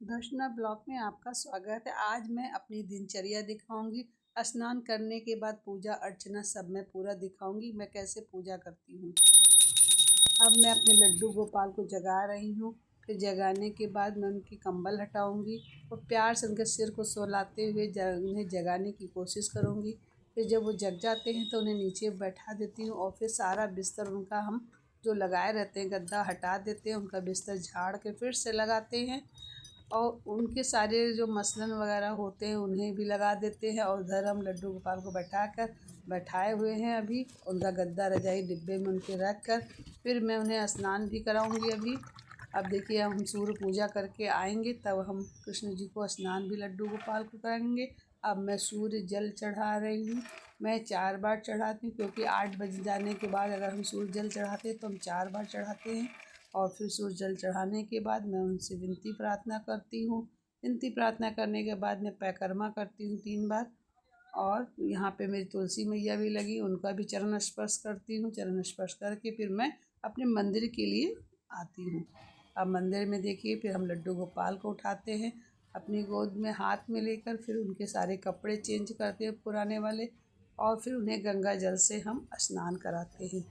दर्शना blog में आपका स्वागत है। आज मैं अपनी दिनचर्या दिखाऊंगी। स्नान करने के बाद पूजा अर्चना सब मैं पूरा दिखाऊंगी, मैं कैसे पूजा करती हूँ। अब मैं अपने लड्डू गोपाल को जगा रही हूँ। फिर जगाने के बाद मैं उनकी कंबल हटाऊंगी और प्यार से उनके सिर को सुलाते हुए उन्हें जगाने की कोशिश करूँगी। फिर जब वो जग जाते हैं तो उन्हें नीचे बैठा देती हूँ और फिर सारा बिस्तर उनका हम जो लगाए रहते हैं गद्दा हटा देते हैं, उनका बिस्तर झाड़ के फिर से लगाते हैं और उनके सारे जो मसलन वगैरह होते हैं उन्हें भी लगा देते हैं। और उधर हम लड्डू गोपाल को बैठाए हुए हैं। अभी उनका गद्दा रजाई डिब्बे में उनके रख कर फिर मैं उन्हें स्नान भी कराऊंगी अभी। अब देखिए हम सूर्य पूजा करके आएंगे तब हम कृष्ण जी को स्नान भी लड्डू गोपाल को कराएंगे। अब मैं सूर्य जल चढ़ा रही हूँ। मैं 4 बार चढ़ाती हूँ क्योंकि 8 बज जाने के बाद अगर हम सूर्य जल चढ़ाते हैं तो हम 4 बार चढ़ाते हैं। और फिर सूर्य जल चढ़ाने के बाद मैं उनसे विनती प्रार्थना करती हूँ। विनती प्रार्थना करने के बाद मैं परिक्रमा करती हूँ 3 बार। और यहाँ पे मेरी तुलसी मैया भी लगी, उनका भी चरण स्पर्श करती हूँ। चरण स्पर्श करके फिर मैं अपने मंदिर के लिए आती हूँ। अब मंदिर में देखिए फिर हम लड्डू गोपाल को उठाते हैं अपनी गोद में हाथ में लेकर, फिर उनके सारे कपड़े चेंज करते हैं पुराने वाले और फिर उन्हें गंगा जल से हम स्नान कराते हैं।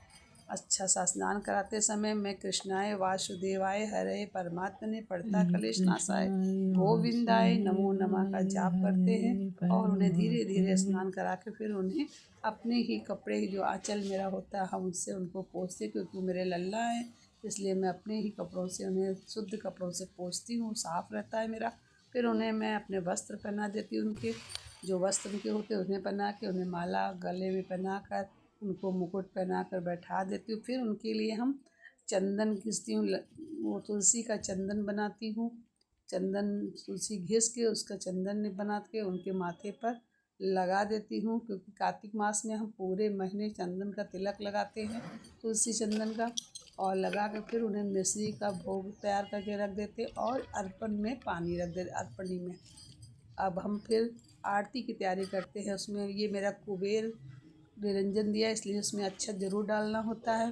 अच्छा सा स्नान कराते समय मैं कृष्णाय वासुदेवाय हरे परमात्मने पढ़ता कलेश नाशाय गोविंदाय नमो नमः का जाप करते हैं। और उन्हें धीरे धीरे स्नान करा के फिर उन्हें अपने ही कपड़े जो आंचल मेरा होता है हम उससे उनको पोंछते, क्योंकि मेरे लल्ला हैं इसलिए मैं अपने ही कपड़ों से उन्हें शुद्ध कपड़ों से पोंछती हूँ, साफ़ रहता है मेरा। फिर उन्हें मैं अपने वस्त्र पहना देती हूँ, उनके जो वस्त्र उनके होते हैं उन्हें पहना के उन्हें माला गले में पहना कर उनको मुकुट पहना कर बैठा देती हूँ। फिर उनके लिए हम चंदन घिसती हूँ, वो तुलसी का चंदन बनाती हूँ। चंदन तुलसी घिस के उसका चंदन बना के उनके माथे पर लगा देती हूँ, क्योंकि कार्तिक मास में हम पूरे महीने चंदन का तिलक लगाते हैं तुलसी चंदन का। और लगा कर फिर उन्हें मिश्री का भोग तैयार करके रख देते और अर्पण में पानी रख देते अर्पणी में। अब हम फिर आरती की तैयारी करते हैं। उसमें ये मेरा कुबेर निरंजन दिया इसलिए उसमें अक्षत ज़रूर डालना होता है,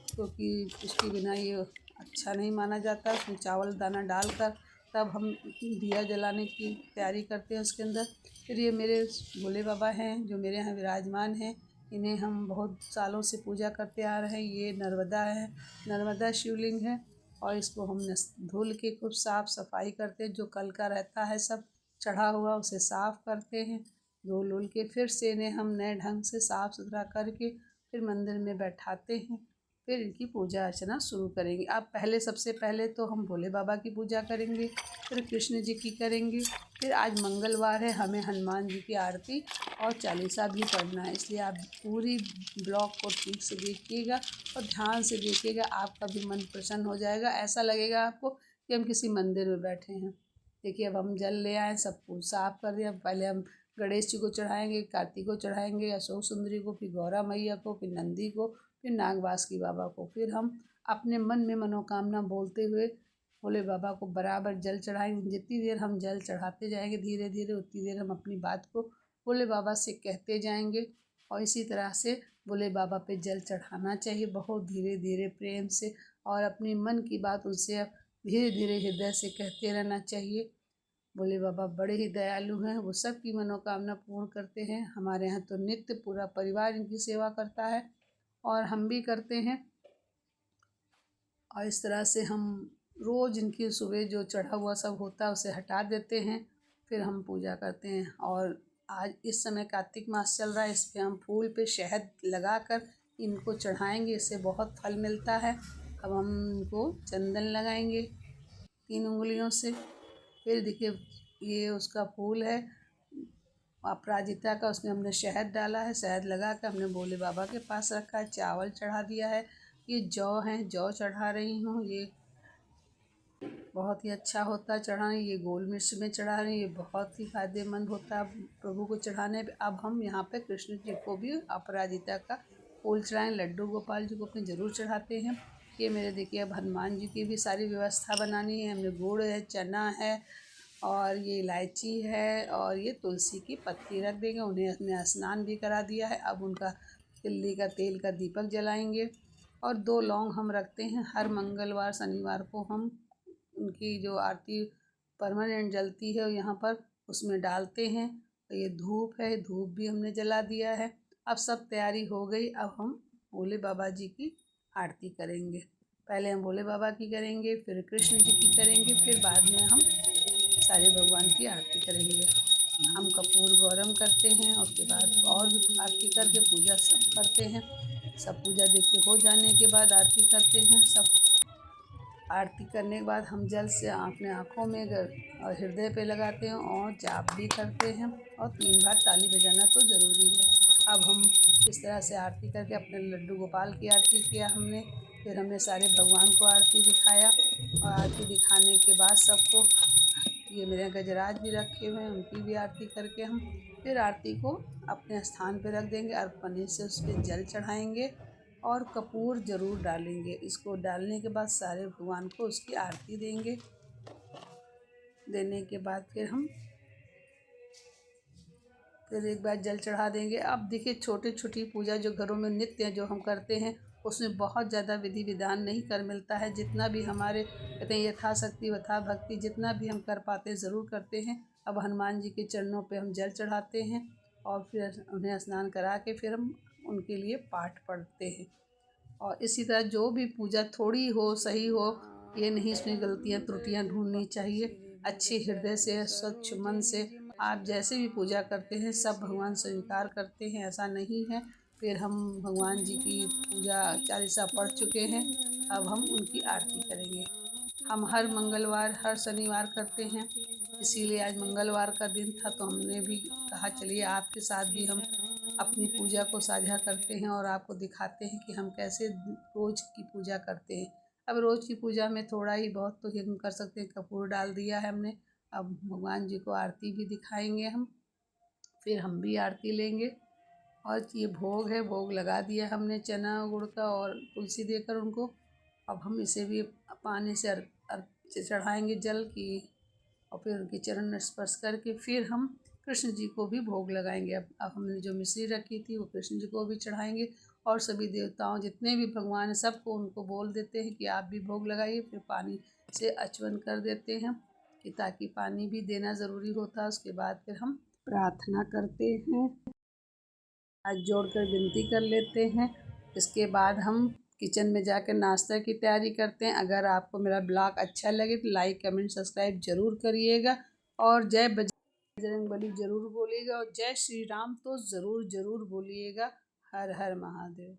क्योंकि उसके बिना ये अच्छा नहीं माना जाता। उसमें चावल दाना डालकर तब हम दिया जलाने की तैयारी करते हैं उसके अंदर। फिर ये मेरे भोले बाबा हैं जो मेरे यहाँ विराजमान हैं, इन्हें हम बहुत सालों से पूजा करते आ रहे हैं। ये नर्मदा है, नर्मदा शिवलिंग है और इसको हम धुल के खूब साफ़ सफाई करते हैं। जो कल का रहता है सब चढ़ा हुआ उसे साफ़ करते हैं धुल उल के, फिर से इन्हें हम नए ढंग से साफ़ सुथरा करके फिर मंदिर में बैठाते हैं। फिर इनकी पूजा अर्चना शुरू करेंगे। अब पहले सबसे पहले तो हम भोले बाबा की पूजा करेंगे, फिर कृष्ण जी की करेंगे। फिर आज मंगलवार है, हमें हनुमान जी की आरती और चालीसा भी पढ़ना है, इसलिए आप पूरी ब्लॉग को ठीक से देखिएगा और ध्यान से देखिएगा। आपका भी मन प्रसन्न हो जाएगा, ऐसा लगेगा आपको कि हम किसी मंदिर में बैठे हैं। देखिए अब हम जल ले आए, सब कुछ साफ़ कर दिया। पहले हम गणेश जी को चढ़ाएंगे, कार्तिक को चढ़ाएंगे, अशोक सुंदरी को, फिर गौरा मैया को, फिर नंदी को, फिर नागवासुकी बाबा को। फिर हम अपने मन में मनोकामना बोलते हुए भोले बाबा को बराबर जल चढ़ाएंगे। जितनी देर हम जल चढ़ाते जाएंगे धीरे धीरे उतनी देर हम अपनी बात को भोले बाबा से कहते जाएंगे। और इसी तरह से भोले बाबा पे जल चढ़ाना चाहिए, बहुत धीरे धीरे प्रेम से, और अपनी मन की बात उनसे धीरे धीरे हृदय से कहते रहना चाहिए। भोले बाबा बड़े ही दयालु हैं, वो सबकी मनोकामना पूर्ण करते हैं। हमारे यहाँ तो नित्य पूरा परिवार इनकी सेवा करता है और हम भी करते हैं। और इस तरह से हम रोज़ इनकी सुबह जो चढ़ा हुआ सब होता है उसे हटा देते हैं, फिर हम पूजा करते हैं। और आज इस समय कार्तिक मास चल रहा है, इस पर हम फूल पे शहद लगाकर इनको चढ़ाएंगे, इससे बहुत फल मिलता है। अब हम इनको चंदन लगाएंगे 3 उंगलियों से। फिर देखिए ये उसका फूल है अपराजिता का, उसमें हमने शहद डाला है, शहद लगा कर हमने भोले बाबा के पास रखा है। चावल चढ़ा दिया है, ये जौ है, जौ चढ़ा रही हूँ, ये बहुत ही अच्छा होता है चढ़ाने। ये गोल मिर्च में चढ़ा रही हूँ, ये बहुत ही फायदेमंद होता है प्रभु को चढ़ाने पे। अब हम यहाँ पे कृष्ण जी को भी अपराजिता का फूल चढ़ाएं, लड्डू गोपाल जी को अपने ज़रूर चढ़ाते हैं। ये मेरे देखिए अब हनुमान जी की भी सारी व्यवस्था बनानी है। हमने गुड़ है, चना है और ये इलायची है और ये तुलसी की पत्ती रख देंगे। उन्हें हमने स्नान भी करा दिया है। अब उनका तिल्ली का तेल का दीपक जलाएंगे। और 2 लौंग हम रखते हैं, हर मंगलवार शनिवार को हम उनकी जो आरती परमानेंट जलती है यहाँ पर, उसमें डालते हैं। ये धूप है, धूप भी हमने जला दिया है। अब सब तैयारी हो गई। अब हम भोले बाबा जी की आरती करेंगे। पहले हम भोले बाबा की करेंगे, फिर कृष्ण जी की करेंगे, फिर बाद में हम सारे भगवान की आरती करेंगे। हम कपूर गौरम करते हैं, उसके बाद और भी आरती करके पूजा सब करते हैं। सब पूजा देखिए हो जाने के बाद आरती करते हैं। सब आरती करने के बाद हम जल से अपने आँखों में और हृदय पे लगाते हैं और जाप भी करते हैं और 3 बार ताली बजाना तो ज़रूरी है। अब हम इस तरह से आरती करके अपने लड्डू गोपाल की आरती किया हमने। फिर हमने सारे भगवान को आरती दिखाया और आरती दिखाने के बाद सबको, ये मेरे गजराज भी रखे हुए हैं, उनकी भी आरती करके हम फिर आरती को अपने स्थान पर रख देंगे। अर्पण से उस पर जल चढ़ाएँगे और कपूर ज़रूर डालेंगे। इसको डालने के बाद सारे भगवान को उसकी आरती देंगे। देने के बाद फिर एक बार जल चढ़ा देंगे। अब देखिए छोटी छोटी पूजा जो घरों में नित्य जो हम करते हैं, उसमें बहुत ज़्यादा विधि विधान नहीं कर मिलता है। जितना भी हमारे कहते हैं यथाशक्ति वथा भक्ति, जितना भी हम कर पाते हैं ज़रूर करते हैं। अब हनुमान जी के चरणों पे हम जल चढ़ाते हैं और फिर उन्हें स्नान करा के फिर हम उनके लिए पाठ पढ़ते हैं। और इसी तरह जो भी पूजा थोड़ी हो सही हो, ये नहीं इसमें गलतियाँ त्रुटियाँ ढूंढनी चाहिए। अच्छे हृदय से, स्वच्छ मन से आप जैसे भी पूजा करते हैं सब भगवान स्वीकार करते हैं, ऐसा नहीं है। फिर हम भगवान जी की पूजा चालीसा पढ़ चुके हैं, अब हम उनकी आरती करेंगे। हम हर मंगलवार हर शनिवार करते हैं, इसीलिए आज मंगलवार का दिन था तो हमने भी कहा चलिए आपके साथ भी हम अपनी पूजा को साझा करते हैं और आपको दिखाते हैं कि हम कैसे रोज़ की पूजा करते हैं। अब रोज़ की पूजा में थोड़ा ही बहुत तो हम कर सकते हैं, कपूर डाल दिया है हमने। अब भगवान जी को आरती भी दिखाएंगे हम, फिर हम भी आरती लेंगे। और ये भोग है, भोग लगा दिया हमने चना गुड़ का और तुलसी देकर उनको। अब हम इसे भी पानी से चढ़ाएंगे जल की, और फिर उनके चरण स्पर्श करके फिर हम कृष्ण जी को भी भोग लगाएंगे। अब हमने जो मिश्री रखी थी वो कृष्ण जी को भी चढ़ाएंगे और सभी देवताओं जितने भी भगवान हैं सबको उनको बोल देते हैं कि आप भी भोग लगाइए। फिर पानी से अचवन कर देते हैं कि ताकि पानी भी देना ज़रूरी होता है। उसके बाद फिर हम प्रार्थना करते हैं, हाथ जोड़कर विनती कर लेते हैं। इसके बाद हम किचन में जाकर नाश्ता की तैयारी करते हैं। अगर आपको मेरा ब्लॉग अच्छा लगे तो लाइक कमेंट सब्सक्राइब ज़रूर करिएगा और जय बजरंगबली ज़रूर बोलिएगा और जय श्री राम तो ज़रूर ज़रूर बोलिएगा। हर हर महादेव।